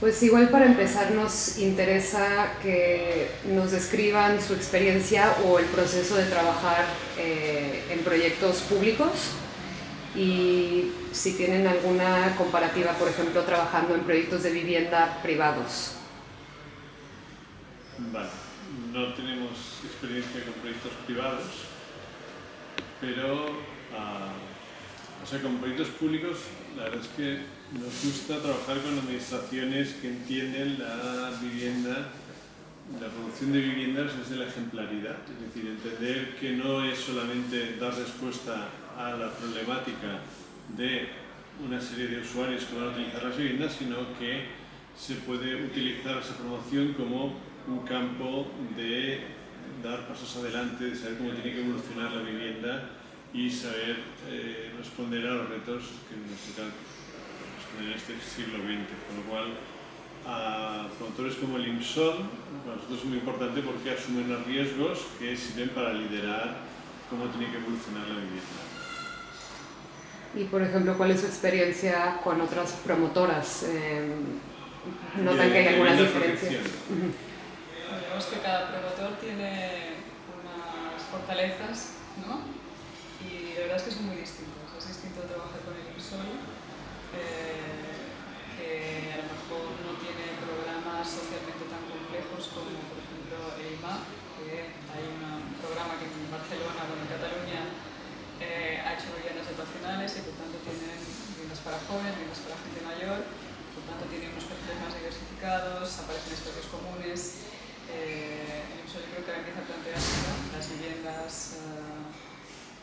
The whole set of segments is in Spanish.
Pues igual para empezar nos interesa que nos describan su experiencia o el proceso de trabajar en proyectos públicos y si tienen alguna comparativa, por ejemplo, trabajando en proyectos de vivienda privados. Vale, no tenemos experiencia con proyectos privados, pero o sea, con proyectos públicos la verdad es que nos gusta trabajar con administraciones que entienden la vivienda, la producción de viviendas desde la ejemplaridad, es decir, entender que no es solamente dar respuesta a la problemática de una serie de usuarios que van a utilizar las viviendas, sino que se puede utilizar esa promoción como un campo de dar pasos adelante, de saber cómo tiene que evolucionar la vivienda y saber responder a los retos que nos tocan responder en este siglo XX. Con lo cual, a promotores como el IMSOL, para nosotros es muy importante porque asumen los riesgos que sirven para liderar cómo tiene que evolucionar la vivienda. Y, por ejemplo, ¿cuál es su experiencia con otras promotoras? ¿Notan que hay algunas diferencias? Vemos que cada promotor tiene unas fortalezas, ¿no? Y la verdad es que son muy distintos. Es distinto trabajar con el IMSOL, que a lo mejor no tiene programas socialmente tan complejos como, por ejemplo, el IMAP, que hay un programa que en Barcelona o en Cataluña ha hecho viviendas dotacionales y por tanto tienen viviendas para jóvenes, viviendas para gente mayor, por tanto tienen unos perfiles más diversificados, aparecen espacios comunes. El IMSOL creo que ahora empieza a plantearse, ¿no?, las viviendas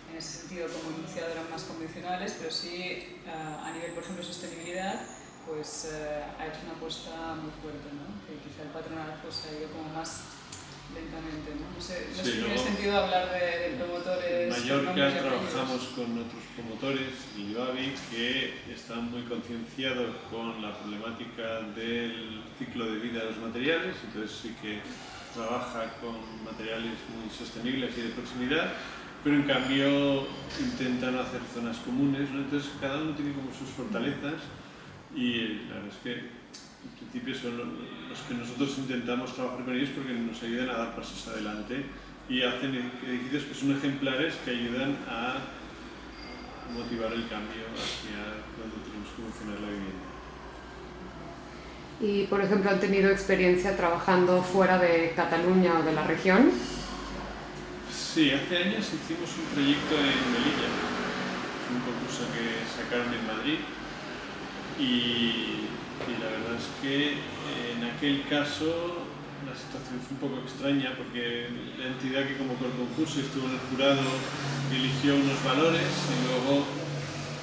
en ese sentido como iniciado eran más convencionales, pero sí a nivel, por ejemplo, de sostenibilidad, pues ha hecho una apuesta muy fuerte, ¿no? Que quizá el patronal pues, ha ido como más lentamente, ¿no? No sé si tiene sentido hablar de promotores. En Mallorca trabajamos con otros promotores, Bilbavi, que están muy concienciados con la problemática del ciclo de vida de los materiales, entonces sí que trabaja con materiales muy sostenibles y de proximidad, pero en cambio intentan hacer zonas comunes, ¿no? Entonces cada uno tiene como sus fortalezas y la verdad es que en principio son los que nosotros intentamos trabajar con ellos porque nos ayudan a dar pasos adelante y hacen edificios que son ejemplares que ayudan a motivar el cambio hacia donde tenemos que evolucionar la vivienda. Y, por ejemplo, ¿han tenido experiencia trabajando fuera de Cataluña o de la región? Sí, hace años hicimos un proyecto en Melilla, un concurso que sacaron en Madrid y la verdad es que en aquel caso la situación fue un poco extraña porque la entidad que convocó el concurso estuvo en el jurado eligió unos valores y luego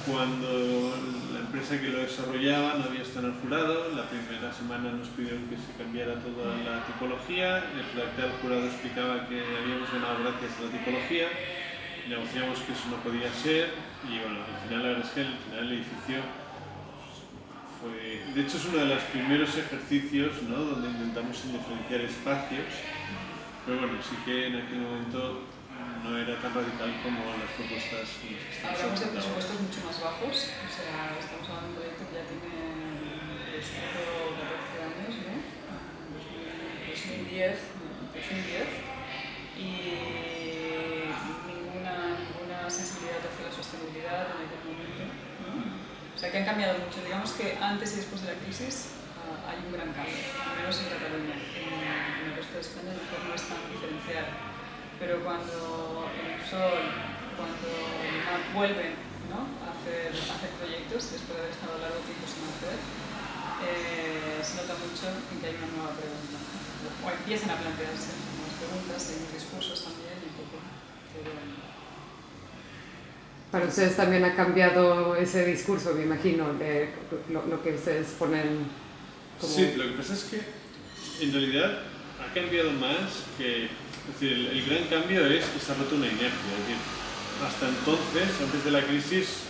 cuando la empresa que lo desarrollaba no había estado en el jurado, la primera semana nos pidieron que se cambiara toda la tipología, el redactor del jurado explicaba que habíamos ganado gracias a la tipología, negociamos que eso no podía ser y bueno, al final la verdad es que al final el edificio fue, de hecho es uno de los primeros ejercicios, ¿no?, donde intentamos diferenciar espacios, pero bueno, sí que en aquel momento no era tan radical como las propuestas que estamos hablamos de presupuestos mucho más bajos, o sea, estamos hablando de un proyecto que ya tiene 13 o 14 años, ¿no? 2010 y ninguna sensibilidad hacia la sostenibilidad en aquel momento, ¿no? O sea, que han cambiado mucho. Digamos que antes y después de la crisis hay un gran cambio, al menos en Cataluña. En el resto de España a lo mejor no es tan diferencial. Pero cuando el Sol, cuando vuelven, ¿no?, a hacer proyectos después de haber estado largo tiempo sin hacer, se nota mucho en que hay una nueva pregunta, o empiezan a plantearse nuevas preguntas, hay unos discursos también un poco. Para ustedes también ha cambiado ese discurso, me imagino, de lo que ustedes ponen como... Sí, lo que pasa es que en realidad ha cambiado más que... Es decir, el gran cambio es que se ha roto una inercia. Es decir, hasta entonces, antes de la crisis,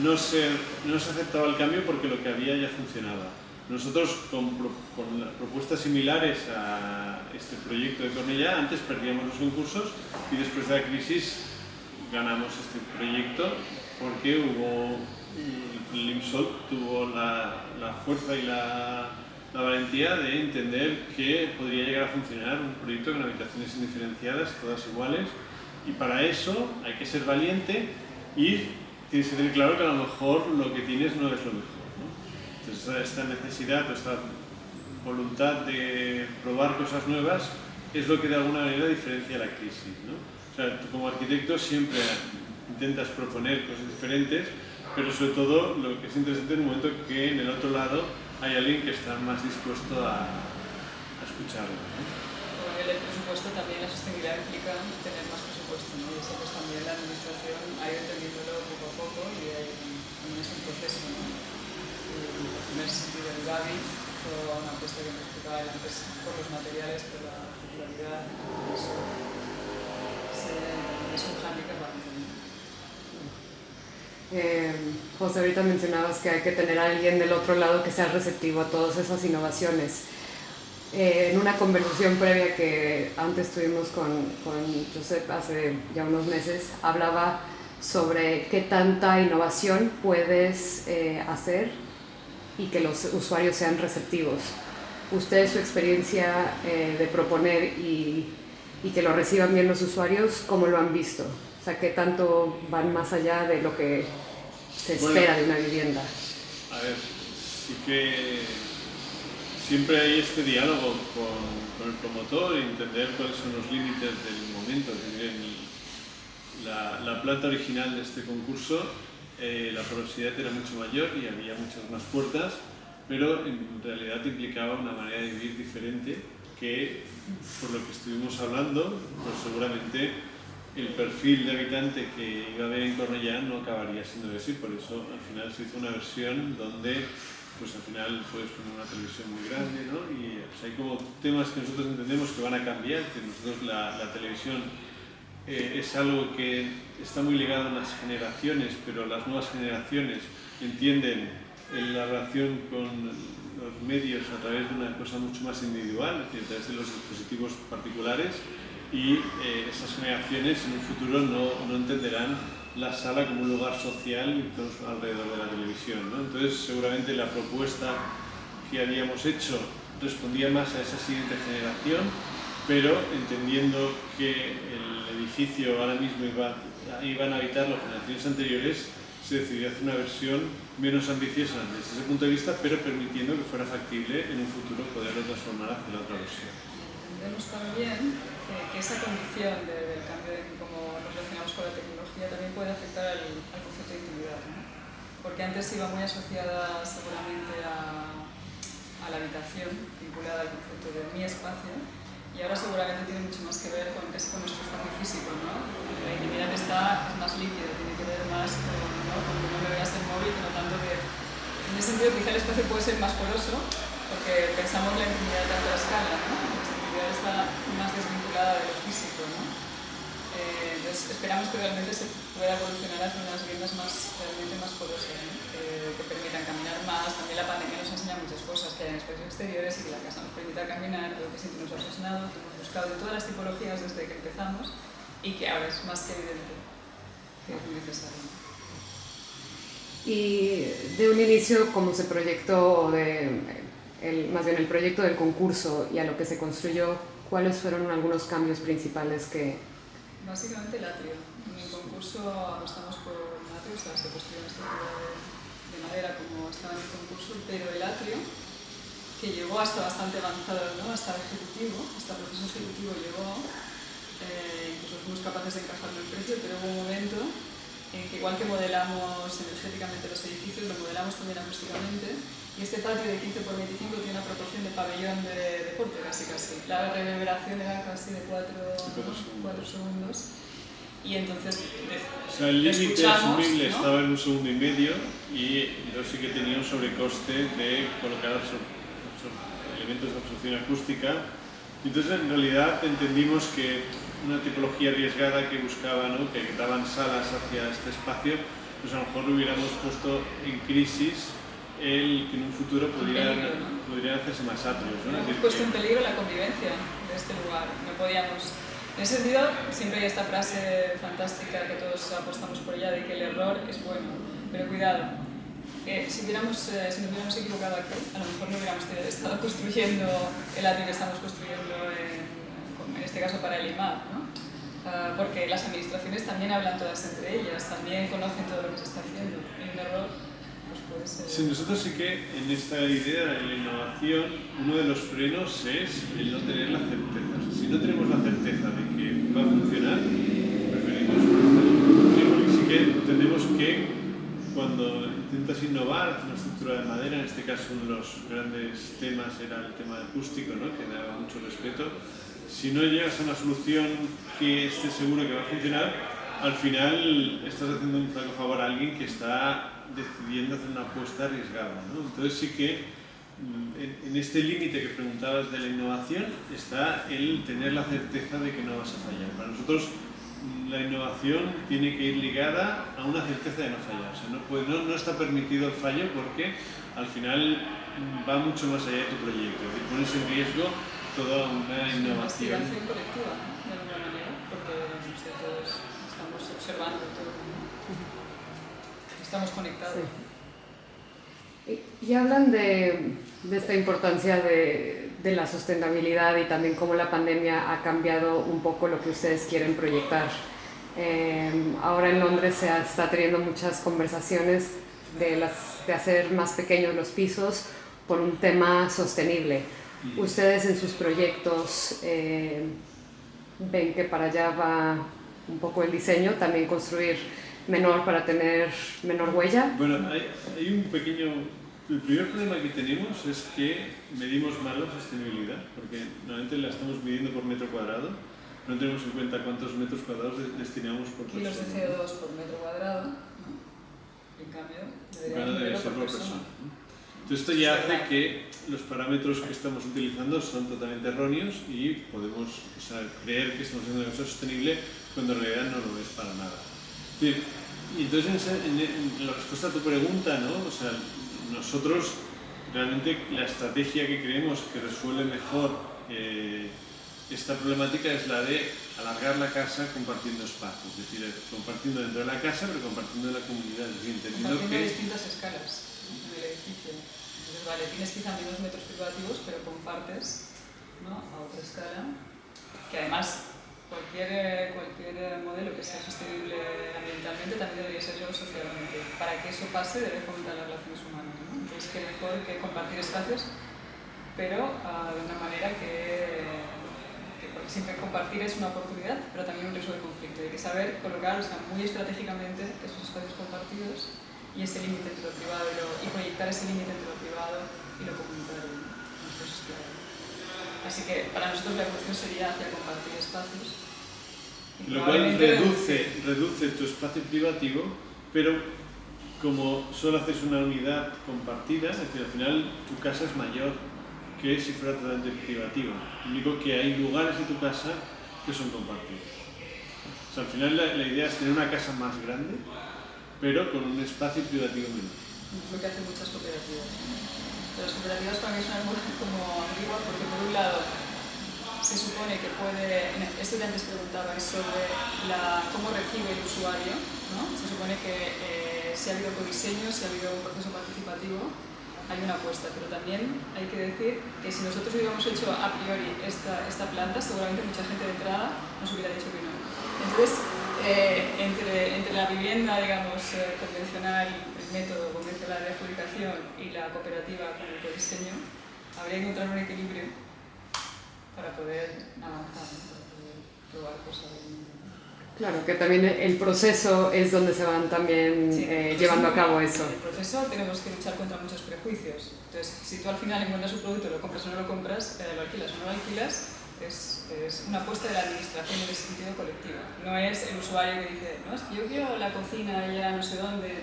no se aceptaba el cambio porque lo que había ya funcionaba. Nosotros, con propuestas similares a este proyecto de Cornellá, antes perdíamos los concursos y después de la crisis ganamos este proyecto porque el IMSOL tuvo la fuerza y la la valentía de entender que podría llegar a funcionar un proyecto con habitaciones indiferenciadas, todas iguales, y para eso hay que ser valiente y tienes que tener claro que a lo mejor lo que tienes no es lo mejor, ¿no? Entonces esta necesidad o esta voluntad de probar cosas nuevas es lo que de alguna manera diferencia la crisis, ¿no? O sea, tú como arquitecto siempre intentas proponer cosas diferentes, pero sobre todo lo que es interesante en un momento que en el otro lado hay alguien que está más dispuesto a escucharlo, ¿no? A nivel de presupuesto también la sostenibilidad implica tener más presupuesto, ¿no? Y eso pues también la administración ha ido entendiéndolo poco a poco y también es un proceso, ¿no? Y en ese sentido el Gavi fue una apuesta que me explicaba él antes por los materiales, por la circularidad, eso es un hándicap para mí. José, ahorita mencionabas que hay que tener a alguien del otro lado que sea receptivo a todas esas innovaciones. En una conversación previa que antes tuvimos con Josep hace ya unos meses, hablaba sobre qué tanta innovación puedes hacer y que los usuarios sean receptivos. Ustedes, su experiencia de proponer y que lo reciban bien los usuarios, ¿cómo lo han visto? O sea, ¿qué tanto van más allá de lo que se espera de una vivienda? A ver, sí que siempre hay este diálogo con el promotor y entender cuáles son los límites del momento. La planta original de este concurso, la porosidad era mucho mayor y había muchas más puertas, pero en realidad implicaba una manera de vivir diferente que, por lo que estuvimos hablando, pues seguramente el perfil de habitante que iba a haber en Cornellá no acabaría siendo ese, y por eso al final se hizo una versión donde pues al final puedes poner una televisión muy grande, ¿no? Y pues, hay como temas que nosotros entendemos que van a cambiar, que nosotros la televisión es algo que está muy ligado a las generaciones, pero las nuevas generaciones entienden la relación con los medios a través de una cosa mucho más individual, es decir, a través de los dispositivos particulares, y esas generaciones en un futuro no entenderán la sala como un lugar social alrededor de la televisión, ¿no? Entonces seguramente la propuesta que habíamos hecho respondía más a esa siguiente generación, pero entendiendo que el edificio ahora mismo iban a habitar las generaciones anteriores, se decidió hacer una versión menos ambiciosa desde ese punto de vista, pero permitiendo que fuera factible en un futuro poderlo transformar hacia la otra versión. Entendemos también que esa condición del cambio de cómo nos relacionamos con la tecnología también puede afectar al concepto de intimidad, ¿no? Porque antes iba muy asociada seguramente a la habitación, vinculada al concepto de mi espacio, y ahora seguramente tiene mucho más que ver con nuestro espacio físico, ¿no? La intimidad es más líquida, tiene que ver más con, ¿no? Con que no me veas el móvil, no tanto que en ese sentido quizá el espacio puede ser más poroso, porque pensamos la intimidad a tanta escala, ¿no? La intimidad está más desvinculada de lo físico, ¿no? Entonces esperamos que realmente se pueda evolucionar hacia unas viviendas realmente más porosas, ¿no? Que permitan caminar más. También la pandemia nos enseña muchas cosas, que hay espacios exteriores y que la casa nos permita caminar, algo que siempre nos ha obsesionado, que hemos buscado de todas las tipologías desde que empezamos y que ahora es más que evidente que es muy necesario. Y de un inicio, como se proyectó, más bien el proyecto del concurso y a lo que se construyó, ¿cuáles fueron algunos cambios principales que...? Básicamente el atrio. En el concurso apostamos por un atrio, o sea, se construyó una estructura de madera como estaba en el concurso, pero el atrio, que llegó hasta bastante avanzado, ¿no? Hasta el ejecutivo, hasta el proceso ejecutivo llegó, incluso fuimos capaces de encajarlo en precio, pero hubo un momento en que igual que modelamos energéticamente los edificios, lo modelamos también acústicamente, y este patio de 15 por 25 tiene una proporción de pabellón de deporte casi. La reverberación era casi de 4 segundos, y entonces o sea, el límite asumible, ¿no? Estaba en 1,5 segundos, y yo sí que tenía un sobrecoste de colocar elementos de absorción acústica. Entonces en realidad entendimos que una tipología arriesgada que buscaba, ¿no? Que daban salas hacia este espacio, pues a lo mejor lo hubiéramos puesto en crisis el que en un futuro podrían hacerse más atrios, ¿no? Hemos puesto en peligro la convivencia de este lugar. No podíamos... En ese sentido, siempre hay esta frase fantástica que todos apostamos por ella de que el error es bueno, pero cuidado, si nos hubiéramos equivocado aquí, a lo mejor no hubiéramos estado construyendo el atrio que estamos construyendo en este caso para el IMAP, ¿no? Porque las administraciones también hablan todas entre ellas, también conocen todo lo que se está haciendo. Y un error pues puede ser... Sí, nosotros sí que en esta idea de la innovación, uno de los frenos es el no tener la certeza. Si no tenemos la certeza de que va a funcionar, preferimos porque sí que entendemos que cuando intentas innovar una estructura de madera, en este caso uno de los grandes temas era el tema acústico, ¿no? Que daba mucho respeto. Si no llegas a una solución que estés seguro que va a funcionar, al final estás haciendo un flaco favor a alguien que está decidiendo hacer una apuesta arriesgada, ¿no? Entonces sí que en este límite que preguntabas de la innovación está el tener la certeza de que no vas a fallar. Para nosotros la innovación tiene que ir ligada a una certeza de no fallar. O sea, no está permitido el fallo porque al final va mucho más allá de tu proyecto. Es decir, pones en riesgo toda una innovación. Investigación colectiva, ¿no? De alguna manera, porque no sé, todos estamos observando todo, ¿no? Estamos conectados. Sí. Y hablan de esta importancia de la sustentabilidad y también cómo la pandemia ha cambiado un poco lo que ustedes quieren proyectar. Ahora en Londres se está teniendo muchas conversaciones de hacer más pequeños los pisos por un tema sostenible. Ustedes en sus proyectos ven que para allá va un poco el diseño, también construir menor para tener menor huella. Bueno, hay un pequeño... El primer problema que tenemos es que medimos mal la sostenibilidad, porque normalmente la estamos midiendo por metro cuadrado, no tenemos en cuenta cuántos metros cuadrados destinamos por persona. Kilos de CO2 por metro cuadrado, ¿no? En cambio, debe ser por persona. Entonces esto ya hace que los parámetros que estamos utilizando son totalmente erróneos y podemos creer que estamos haciendo una cosa sostenible cuando en realidad no lo es para nada. Es decir, y entonces en la respuesta a tu pregunta, ¿no? O sea, nosotros realmente la estrategia que creemos que resuelve mejor esta problemática es la de alargar la casa compartiendo espacios, es decir, compartiendo dentro de la casa pero compartiendo en la comunidad. Es decir, compartiendo distintas escalas del edificio. Entonces, vale, tienes quizá menos metros privativos pero compartes, ¿no? A otra escala, que además cualquier modelo que sea sostenible ambientalmente también debería serlo socialmente. Para que eso pase debe fomentar las relaciones humanas, ¿no? Entonces, qué mejor que compartir espacios, pero de una manera porque siempre compartir es una oportunidad, pero también un riesgo de conflicto. Hay que saber colocar muy estratégicamente esos espacios compartidos y ese límite entre lo privado y proyectar ese límite entre lo privado y lo comunitario, ¿no? Así que para nosotros la evolución sería hacia compartir espacios. Lo cual reduce tu espacio privativo, pero como solo haces una unidad compartida, es decir, al final tu casa es mayor que si fuera totalmente privativa. Lo único que hay lugares de tu casa que son compartidos. O sea, al final la idea es tener una casa más grande, pero con un espacio privativo menor. Lo que hacen muchas cooperativas. Pero las cooperativas para mí son algo como ambiguas porque por un lado se supone que esto que antes preguntabais sobre cómo recibe el usuario, ¿no? Se supone que si ha habido codiseño, si ha habido un proceso participativo, hay una apuesta, pero también hay que decir que si nosotros hubiéramos hecho a priori esta planta, seguramente mucha gente de entrada nos hubiera dicho que no. Entonces, entre la vivienda, digamos, convencional, el método convencional de adjudicación y la cooperativa con el codiseño, habría que encontrar un equilibrio para poder avanzar, ¿no? Para poder probar cosas. Claro, que también el proceso es donde se van también llevando a cabo eso. En el proceso tenemos que luchar contra muchos prejuicios. Entonces, si tú al final encuentras un producto, lo compras o no lo compras, lo alquilas o no lo alquilas, es una apuesta de la administración en ese sentido colectivo. No es el usuario que dice, no, es que yo quiero la cocina ya no sé dónde.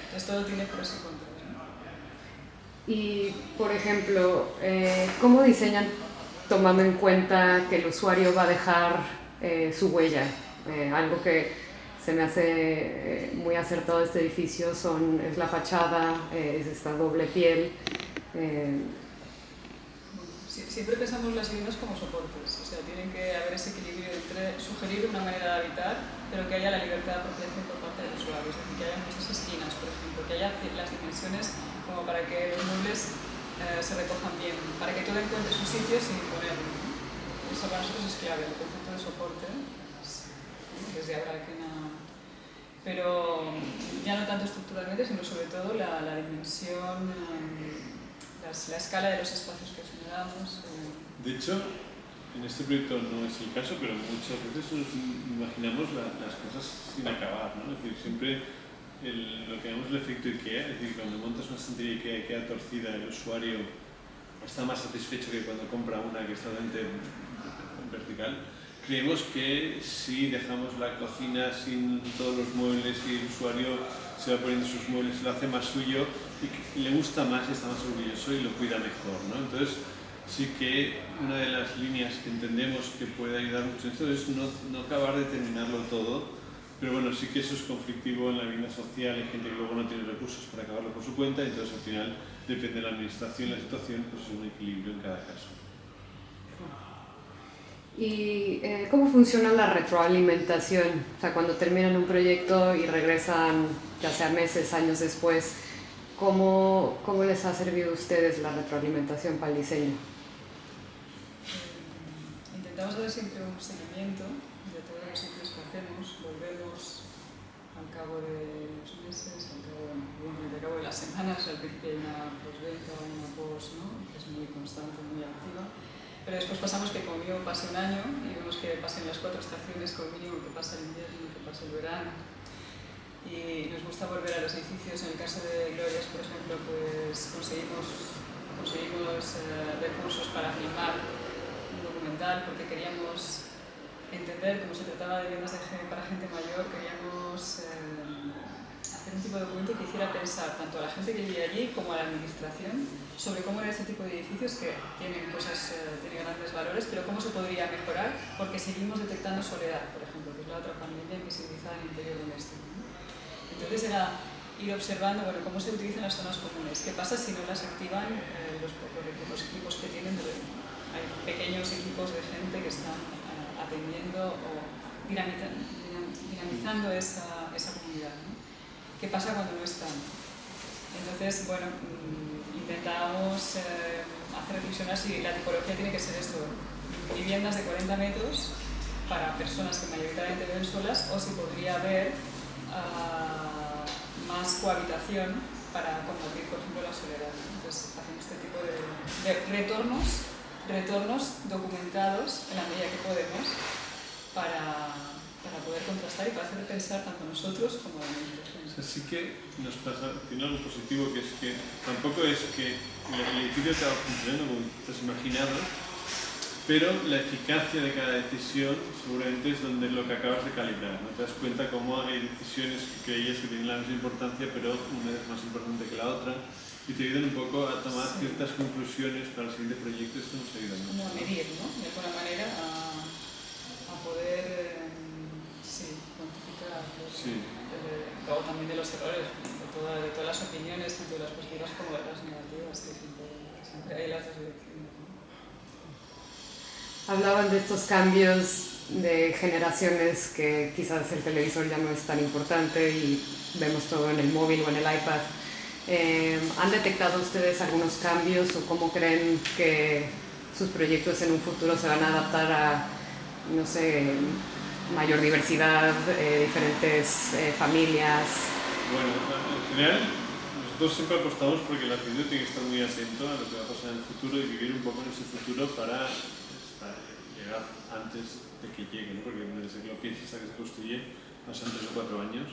Entonces todo tiene pros y contras, ¿no? Y, por ejemplo, ¿cómo diseñan tomando en cuenta que el usuario va a dejar su huella? Algo que se me hace muy acertado de este edificio es la fachada, es esta doble piel. siempre pensamos las viviendas como soportes, o sea, tienen que haber ese equilibrio entre sugerir una manera de habitar, pero que haya la libertad de apropiación por parte del usuario, es decir, que haya muchas esquinas, por ejemplo, que haya las dimensiones como para que los muebles se recojan bien, para que todo encuentre su sitio sin ponerlo. Eso para nosotros es clave, el concepto de soporte, desde ahora que pero ya no tanto estructuralmente, sino sobre todo la dimensión, la escala de los espacios que generamos. De hecho, en este proyecto no es el caso, pero muchas veces nos imaginamos las cosas sin acabar, ¿no? Es decir, siempre lo que llamamos el efecto IKEA, es decir, cuando montas una estantería IKEA y queda torcida, el usuario está más satisfecho que cuando compra una que está totalmente vertical. Creemos que si dejamos la cocina sin todos los muebles y el usuario se va poniendo sus muebles, lo hace más suyo y le gusta más y está más orgulloso y lo cuida mejor, ¿no? Entonces, sí que una de las líneas que entendemos que puede ayudar mucho en esto es no acabar de terminarlo todo, pero bueno, sí que eso es conflictivo en la vida social, hay gente que luego no tiene recursos para acabarlo por su cuenta, entonces al final depende de la administración, la situación, pues es un equilibrio en cada caso. ¿Y cómo funciona la retroalimentación? O sea, cuando terminan un proyecto y regresan, ya sea meses, años después, ¿cómo les ha servido a ustedes la retroalimentación para el diseño? Intentamos hacer siempre un seguimiento de todos los sitios que hacemos, volvemos al cabo de los meses, al cabo de las semanas, al principio hay una postventa, una post, ¿no? Que es muy constante, muy activa. Pero después pasamos que como mínimo pase un año y vemos que pasen las 4 estaciones, como mínimo que pasa el invierno, que pasa el verano. Y nos gusta volver a los edificios. En el caso de Glorias, por ejemplo, pues conseguimos recursos para filmar un documental porque queríamos entender cómo se trataba de viviendas para gente mayor, queríamos hacer un tipo de documento que hiciera pensar tanto a la gente que vivía allí como a la administración sobre cómo era este tipo de edificios que tienen grandes valores, pero cómo se podría mejorar porque seguimos detectando soledad, por ejemplo, que es la otra pandemia invisibilizada en el interior doméstico, ¿no? Entonces era ir observando cómo se utilizan las zonas comunes, qué pasa si no las activan los equipos que tienen, hay pequeños equipos de gente que están atendiendo o dinamizando esa comunidad, ¿no? ¿Qué pasa cuando no están? Entonces, intentamos hacer reflexionar si la tipología tiene que ser esto, viviendas de 40 metros para personas que mayoritariamente viven solas, o si podría haber más cohabitación para combatir, por ejemplo, la soledad. Entonces, hacemos este tipo de retornos documentados en la medida que podemos para poder contrastar y para hacer pensar tanto a nosotros como a la administración. Así que nos pasa, tiene algo positivo, que es que tampoco es que el edificio acaba funcionando como te has imaginado, pero la eficacia de cada decisión seguramente es donde lo que acabas de calibrar, ¿no? Te das cuenta cómo hay decisiones que creías que tienen la misma importancia, pero una es más importante que la otra, y te ayudan un poco a tomar ciertas conclusiones para el siguiente proyecto. Esto nos ayuda mucho. Como a medir, ¿no? De alguna manera a poder cuantificar o también de los errores, de todas las opiniones, tanto de las positivas como de las negativas, que siempre hay las dos direcciones, ¿no? Hablaban de estos cambios de generaciones, que quizás el televisor ya no es tan importante y vemos todo en el móvil o en el iPad. ¿Han detectado ustedes algunos cambios o cómo creen que sus proyectos en un futuro se van a adaptar a, no sé, mayor diversidad, diferentes familias? Bueno, en general, nosotros siempre apostamos porque el arquitecto tiene que estar muy atento a lo que va a pasar en el futuro y vivir un poco en ese futuro para llegar antes de que llegue, ¿no? Porque desde que lo piensas hasta que se construye pasan 3 o 4 años.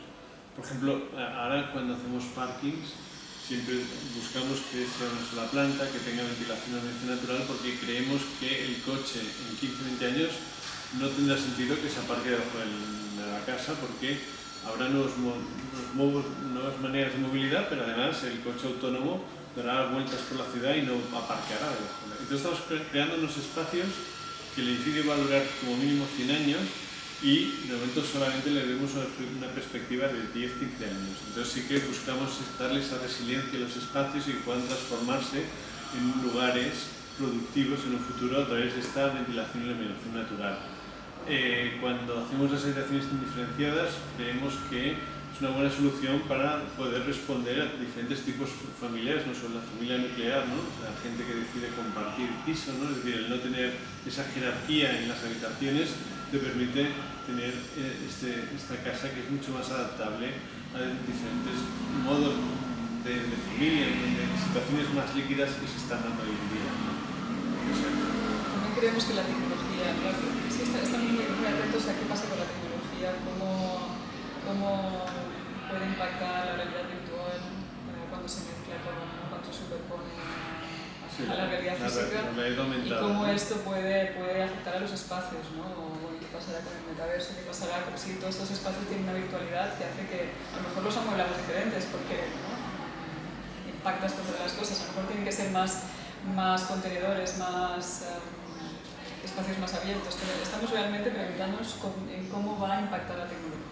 Por ejemplo, ahora cuando hacemos parkings, siempre buscamos que sea una sola planta, que tenga ventilación natural, porque creemos que el coche en 15-20 años no tendrá sentido que se aparque debajo de la casa, porque habrá nuevas maneras de movilidad, pero además el coche autónomo dará vueltas por la ciudad y no aparcará debajo. Entonces estamos creando unos espacios que el edificio va a durar como mínimo 100 años y de momento solamente le demos una perspectiva de 10-15 años. Entonces sí que buscamos darle esa resiliencia a los espacios y que puedan transformarse en lugares productivos en un futuro a través de esta ventilación y iluminación natural. Cuando hacemos las habitaciones indiferenciadas, creemos que es una buena solución para poder responder a diferentes tipos familiares, no solo la familia nuclear, ¿no? La gente que decide compartir piso, ¿no? Es decir, el no tener esa jerarquía en las habitaciones te permite tener esta casa que es mucho más adaptable a diferentes modos de familia, de situaciones más líquidas que se están dando hoy en día, ¿no? También creemos que la tecnología, claro, sí, estamos muy atentos a qué pasa con la tecnología, cómo puede impactar la realidad virtual cuando se mezcla cuando se superpone a la realidad física, y cómo esto puede afectar a los espacios, ¿no? O qué pasará con el metaverso, qué pasará si todos estos espacios tienen una virtualidad que hace que a lo mejor los amueblamos diferentes porque, ¿no?, impactas contra las cosas, a lo mejor tienen que ser más contenedores, más espacios más abiertos, pero estamos realmente preguntándonos en cómo va a impactar la tecnología.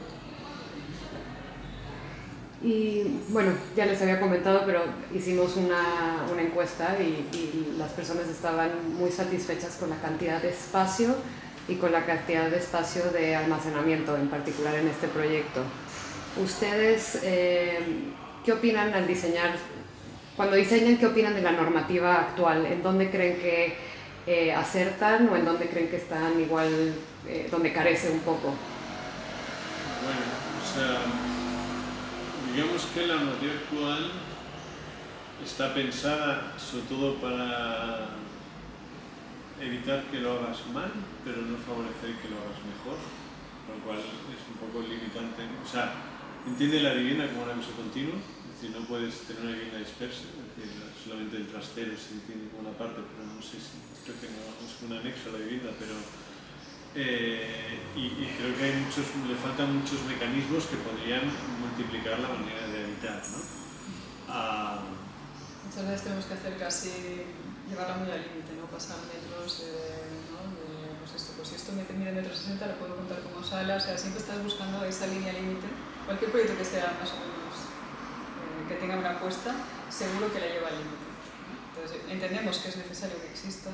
Y bueno, ya les había comentado, pero hicimos una encuesta y las personas estaban muy satisfechas con la cantidad de espacio y con la cantidad de espacio de almacenamiento, en particular en este proyecto. ¿Ustedes qué opinan al diseñar? Cuando diseñan, ¿qué opinan de la normativa actual? ¿En dónde creen que acertan o en dónde creen que están igual, donde carece un poco? Bueno, o sea, digamos que la normativa actual está pensada sobre todo para evitar que lo hagas mal, pero no favorecer que lo hagas mejor, lo cual es un poco limitante. O sea, entiende la vivienda como una cosa continua, es decir, no puedes tener una vivienda dispersa, es decir, solamente el trastero se entiende como una parte, pero no sé si creo que no es un anexo a la vivienda, pero y creo que le faltan muchos mecanismos que podrían multiplicar la manera de habitar, ¿no? Muchas veces tenemos que hacer casi llevarla muy al límite, ¿no? Pasar metros, ¿no? Pues si esto mide 1,60 m, lo puedo contar como sala, o sea, siempre estás buscando esa línea límite. Cualquier proyecto que sea más o menos que tenga una apuesta, seguro que la lleva al límite. Entonces, entendemos que es necesario que exista,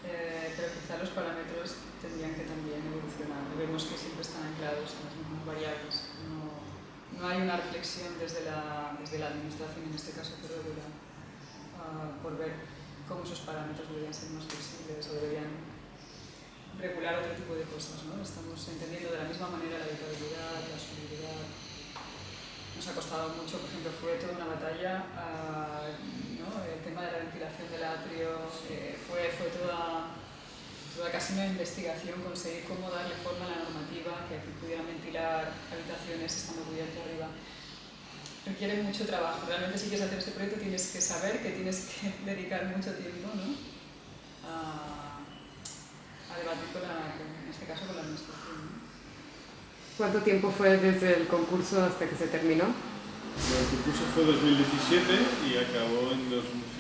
pero quizá los parámetros tendrían que también evolucionar. Vemos que siempre están anclados en las mismas variables. No hay una reflexión desde la administración, en este caso Ferrovial, por ver cómo esos parámetros deberían ser más flexibles o deberían regular otro tipo de cosas, ¿no? Estamos entendiendo de la misma manera la habitabilidad, la solubilidad. Nos ha costado mucho, por ejemplo, fue toda una batalla, ¿no? El tema de la ventilación del atrio, fue toda casi una investigación, conseguir cómo darle forma a la normativa, que aquí pudiera ventilar habitaciones estando cubierto arriba. Requiere mucho trabajo. Realmente si quieres hacer este proyecto tienes que saber que tienes que dedicar mucho tiempo, ¿no?, a debatir en este caso con la administración, ¿no? ¿Cuánto tiempo fue desde el concurso hasta que se terminó? El concurso fue 2017 y acabó en 2019.